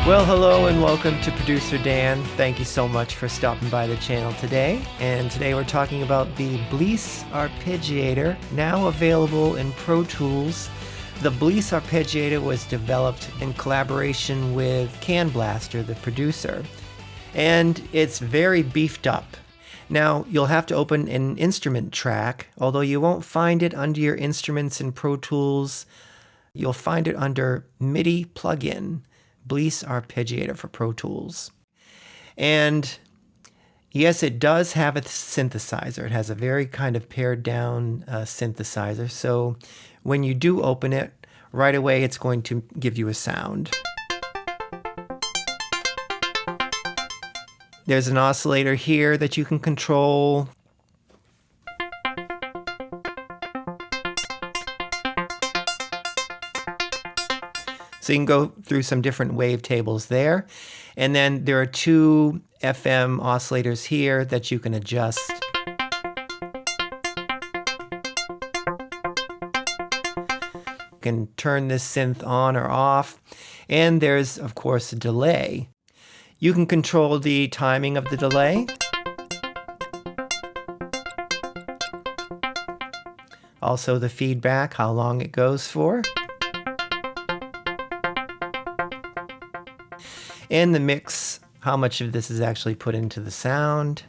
Well, hello and welcome to Producer Dan. Thank you so much for stopping by the channel today. And today we're talking about the BLEASS Arpeggiator, now available in Pro Tools. The BLEASS Arpeggiator was developed in collaboration with Canblaster, the producer, and it's very beefed up. Now, you'll have to open an instrument track, although you won't find it under your instruments in Pro Tools. You'll find it under Midi Plugin, BLEASS Arpeggiator for Pro Tools. And yes, it does have a synthesizer. It has a very kind of pared down synthesizer. So when you do open it, right away it's going to give you a sound. There's an oscillator here that you can control. So you can go through some different wavetables there. And then there are two FM oscillators here that you can adjust. You can turn this synth on or off. And there's, of course, a delay. You can control the timing of the delay. Also the feedback, how long it goes for. And the mix, how much of this is actually put into the sound.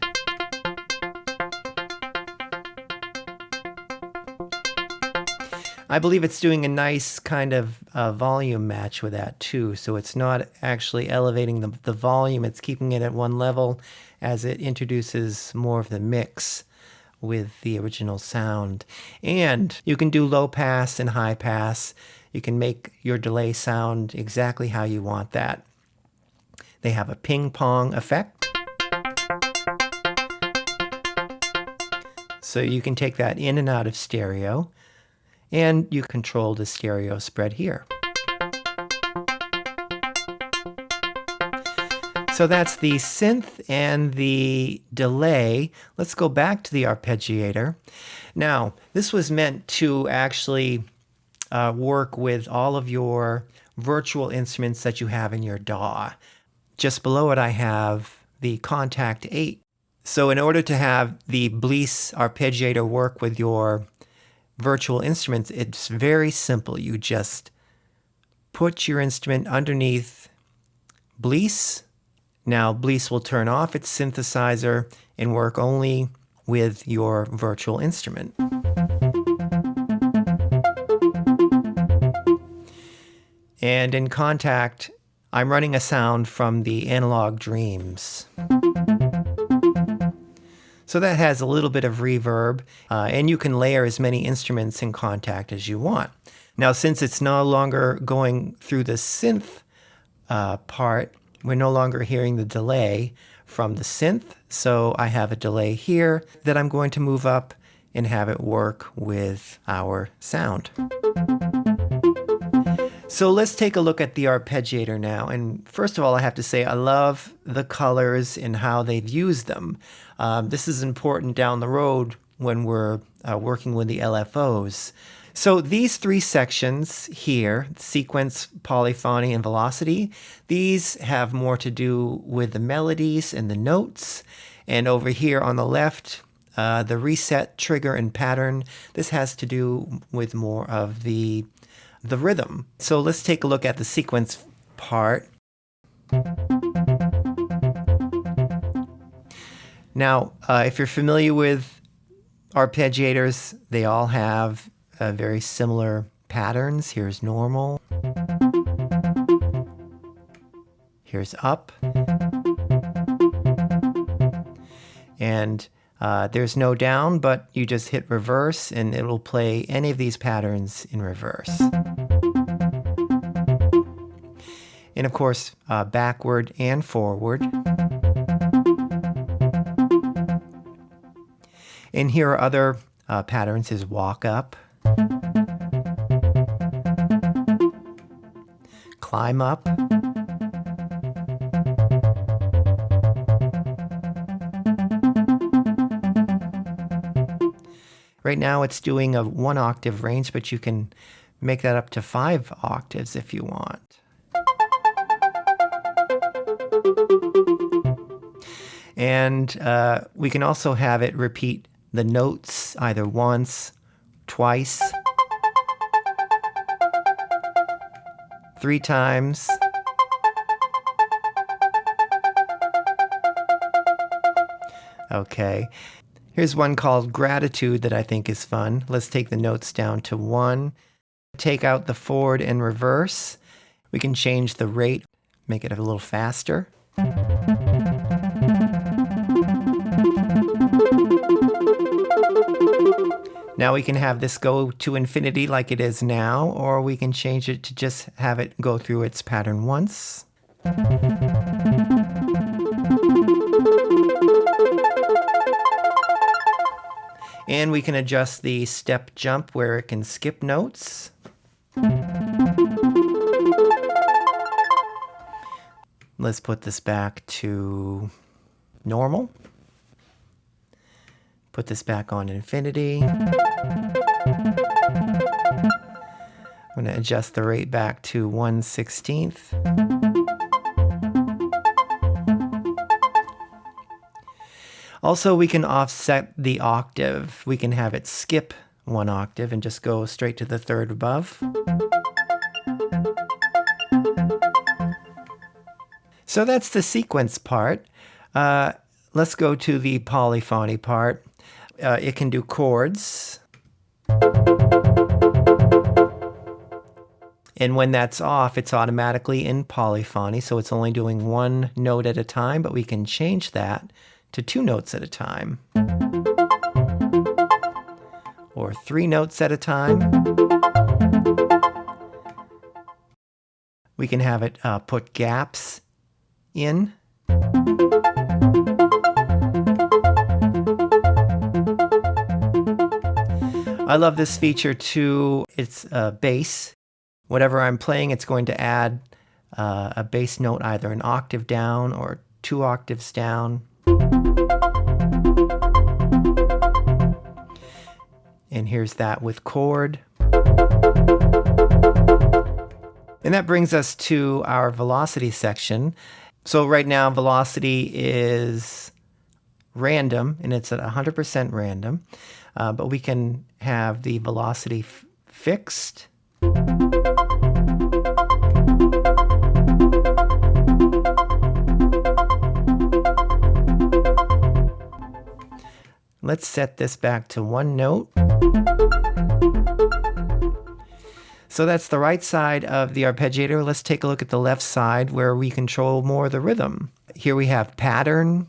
I believe it's doing a nice kind of volume match with that too. So it's not actually elevating the volume, it's keeping it at one level as it introduces more of the mix with the original sound. And you can do low pass and high pass. You can make your delay sound exactly how you want that. They have a ping pong effect. So you can take that in and out of stereo, and you control the stereo spread here. So that's the synth and the delay. Let's go back to the arpeggiator. Now, this was meant to actually work with all of your virtual instruments that you have in your DAW. Just below it, I have the Contact 8. So in order to have the BLEASS Arpeggiator work with your virtual instruments, it's very simple. You just put your instrument underneath BLEASS. Now BLEASS will turn off its synthesizer and work only with your virtual instrument. And in Contact, I'm running a sound from the Analog Dreams. So that has a little bit of reverb, and you can layer as many instruments in Contact as you want. Now, since it's no longer going through the synth part, we're no longer hearing the delay from the synth. So I have a delay here that I'm going to move up and have it work with our sound. So let's take a look at the arpeggiator now. And first of all, I have to say I love the colors and how they've used them. This is important down the road when we're working with the LFOs. So these three sections here, sequence, polyphony, and velocity, these have more to do with the melodies and the notes. And over here on the left, the reset, trigger, and pattern, this has to do with more of the rhythm. So let's take a look at the sequence part. Now, if you're familiar with arpeggiators, they all have very similar patterns. Here's normal. Here's up. And there's no down, but you just hit reverse and it'll play any of these patterns in reverse. And of course, backward and forward. And here are other patterns, is walk up, climb up, right now it's doing a 1 octave range, but you can make that up to 5 octaves if you want. And we can also have it repeat the notes either once, twice, 3 times, okay. Here's one called Gratitude that I think is fun. Let's take the notes down to 1. Take out the forward and reverse. We can change the rate, make it a little faster. Now we can have this go to infinity like it is now, or we can change it to just have it go through its pattern once. And we can adjust the step jump where it can skip notes. Let's put this back to normal. Put this back on infinity. I'm going to adjust the rate back to 1/16. Also, we can offset the octave. We can have it skip 1 octave and just go straight to the 3rd above. So that's the sequence part. Let's go to the polyphony part. It can do chords. And when that's off, it's automatically in polyphony, so it's only doing 1 note at a time, but we can change that to 2 notes at a time. Or 3 notes at a time. We can have it put gaps in. I love this feature too. It's bass. Whatever I'm playing, it's going to add a bass note either an octave down or 2 octaves down. And here's that with chord. And that brings us to our velocity section. So right now velocity is random, and it's at 100% random. But we can have the velocity fixed. Let's set this back to 1 note. So that's the right side of the arpeggiator. Let's take a look at the left side where we control more of the rhythm. Here we have pattern.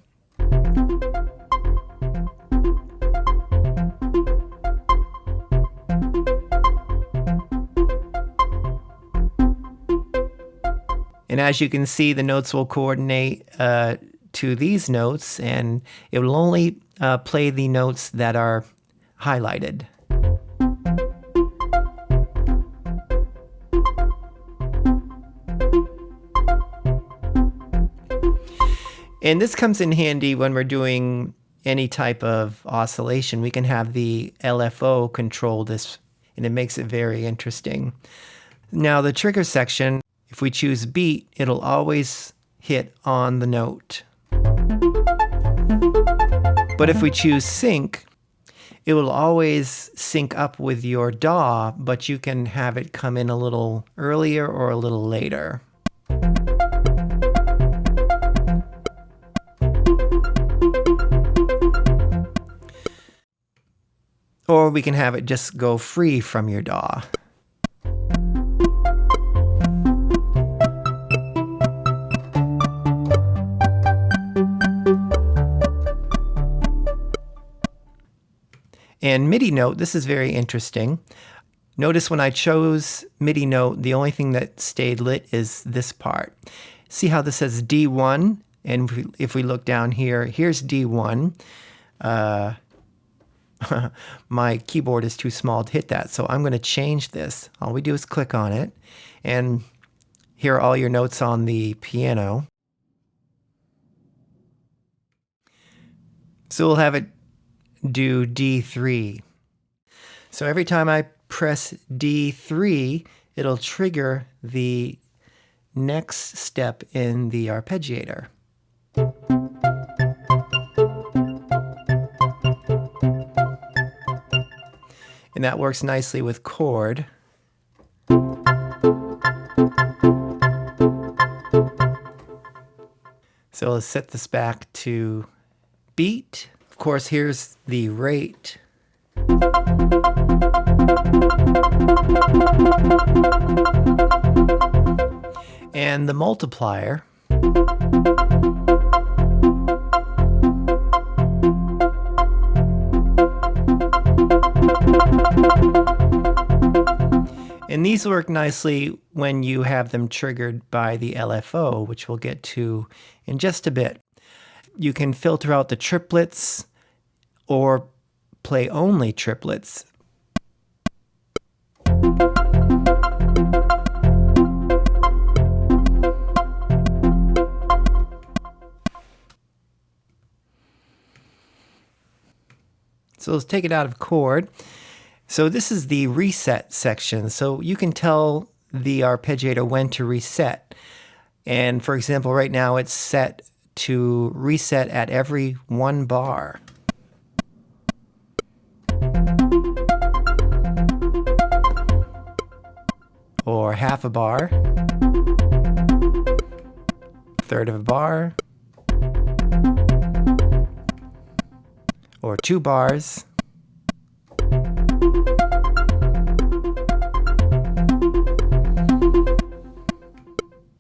And as you can see, the notes will coordinate to these notes, and it will only play the notes that are highlighted. And this comes in handy when we're doing any type of oscillation. We can have the LFO control this, and it makes it very interesting. Now the trigger section, if we choose beat, it'll always hit on the note. But if we choose sync, it will always sync up with your DAW, but you can have it come in a little earlier or a little later. Or we can have it just go free from your DAW. And MIDI note, this is very interesting. Notice when I chose MIDI note, the only thing that stayed lit is this part. See how this says D1? And if we look down here, here's D1. My keyboard is too small to hit that, so I'm going to change this. All we do is click on it, and here are all your notes on the piano. So we'll have it do D3. So every time I press D3, it'll trigger the next step in the arpeggiator. And that works nicely with chord. So let's set this back to beat. Of course, here's the rate. And the multiplier. And these work nicely when you have them triggered by the LFO, which we'll get to in just a bit. You can filter out the triplets or play only triplets. So let's take it out of chord. So this is the reset section. So you can tell the arpeggiator when to reset. And for example, right now it's set to reset at every 1 bar. Or half a bar, third of a bar, or 2 bars,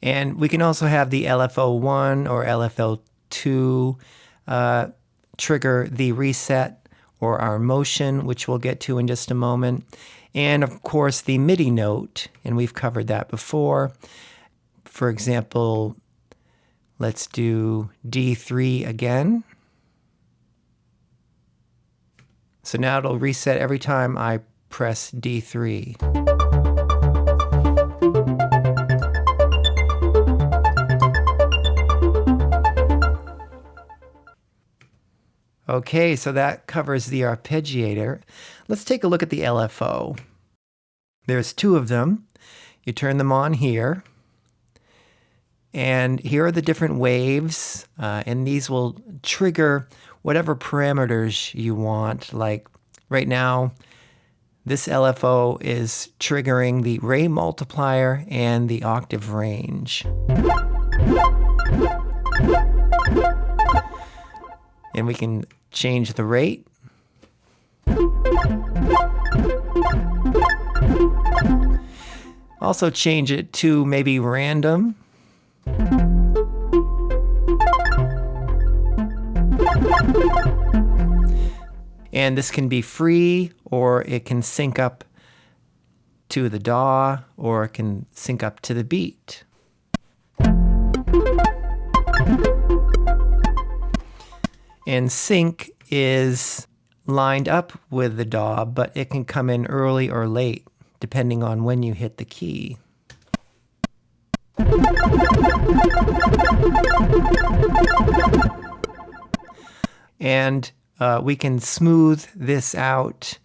and we can also have the LFO1 or LFO2 trigger the reset or our motion, which we'll get to in just a moment. And of course the MIDI note, and we've covered that before. For example, let's do D3 again. So now it'll reset every time I press D3. Okay, so that covers the arpeggiator. Let's take a look at the LFO. There's 2 of them. You turn them on here. And here are the different waves. And these will trigger whatever parameters you want. Like right now, this LFO is triggering the rate multiplier and the octave range. And we can change the rate. Also change it to maybe random. And this can be free, or it can sync up to the DAW, or it can sync up to the beat. And sync is lined up with the DAW, but it can come in early or late, depending on when you hit the key. And we can smooth this out.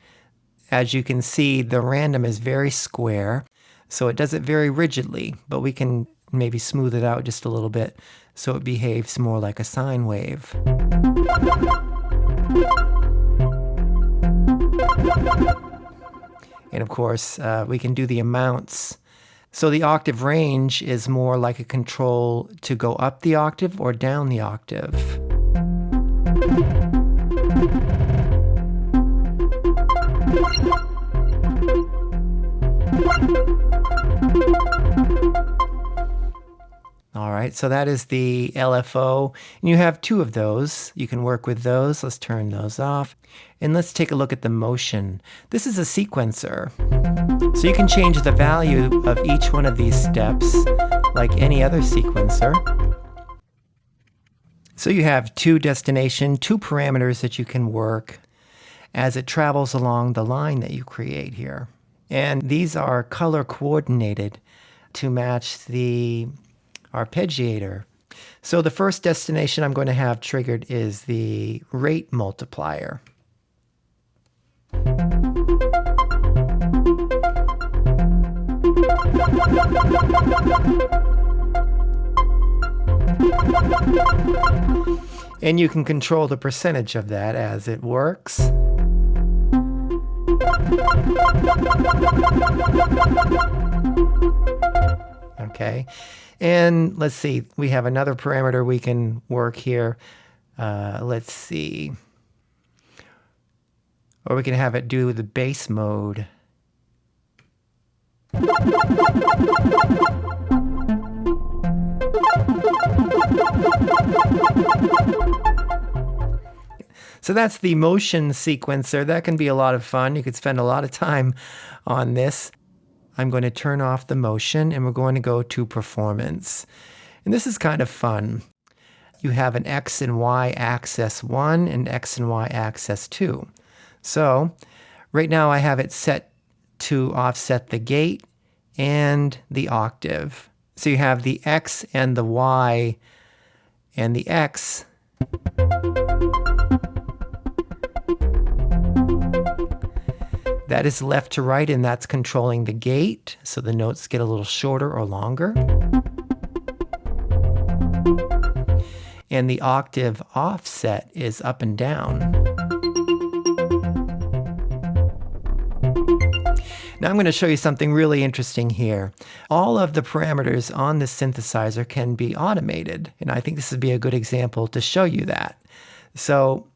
As you can see, the random is very square, so it does it very rigidly, but we can maybe smooth it out just a little bit so it behaves more like a sine wave. And of course, we can do the amounts. So the octave range is more like a control to go up the octave or down the octave. All right, so that is the LFO, and you have 2 of those. You can work with those. Let's turn those off. And let's take a look at the motion. This is a sequencer. So you can change the value of each one of these steps like any other sequencer. So you have 2 destination, 2 parameters that you can work as it travels along the line that you create here. And these are color coordinated to match the arpeggiator. So the first destination I'm going to have triggered is the rate multiplier. And you can control the percentage of that as it works. Okay, and let's see, we have another parameter we can work here. Let's see. Or we can have it do the bass mode. So that's the motion sequencer. That can be a lot of fun. You could spend a lot of time on this. I'm going to turn off the motion and we're going to go to performance. And this is kind of fun. You have an X and Y axis 1 and X and Y axis 2. So right now I have it set to offset the gate and the octave. So you have the X and the Y, and the X that is left to right, and that's controlling the gate, so the notes get a little shorter or longer. And the octave offset is up and down. Now I'm going to show you something really interesting here. All of the parameters on the synthesizer can be automated, and I think this would be a good example to show you that. So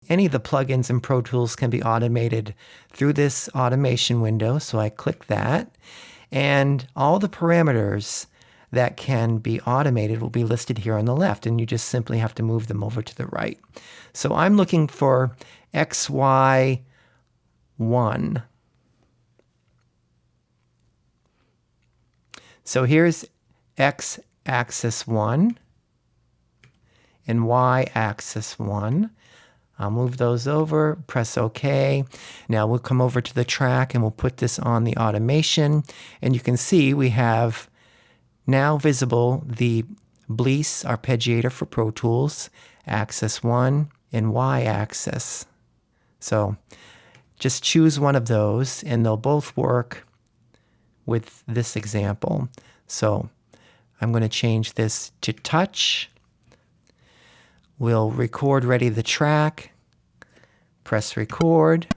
any of the plugins in Pro Tools can be automated through this automation window, so I click that, and all the parameters that can be automated will be listed here on the left, and you just simply have to move them over to the right. So I'm looking for XY1. So here's X axis 1 and Y axis 1. I'll move those over, press OK. Now we'll come over to the track and we'll put this on the automation. And you can see we have now visible the BLEASS Arpeggiator for Pro Tools, axis 1 and Y axis. So just choose one of those and they'll both work with this example. So I'm going to change this to touch. We'll record ready the track, press record.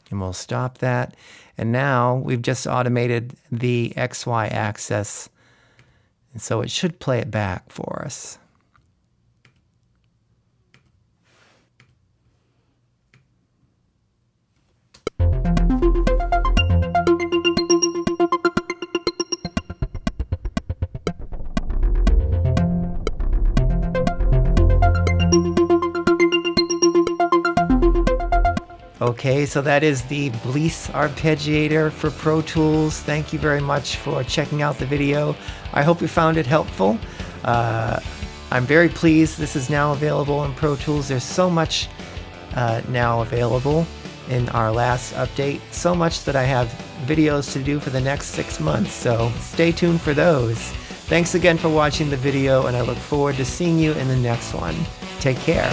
And we'll stop that. And now we've just automated the XY axis. And so it should play it back for us. Okay, so that is the BLEASS Arpeggiator for Pro Tools. Thank you very much for checking out the video. I hope you found it helpful. I'm very pleased this is now available in Pro Tools. There's so much now available in our last update. So much that I have videos to do for the next 6 months, so stay tuned for those. Thanks again for watching the video, and I look forward to seeing you in the next one. Take care.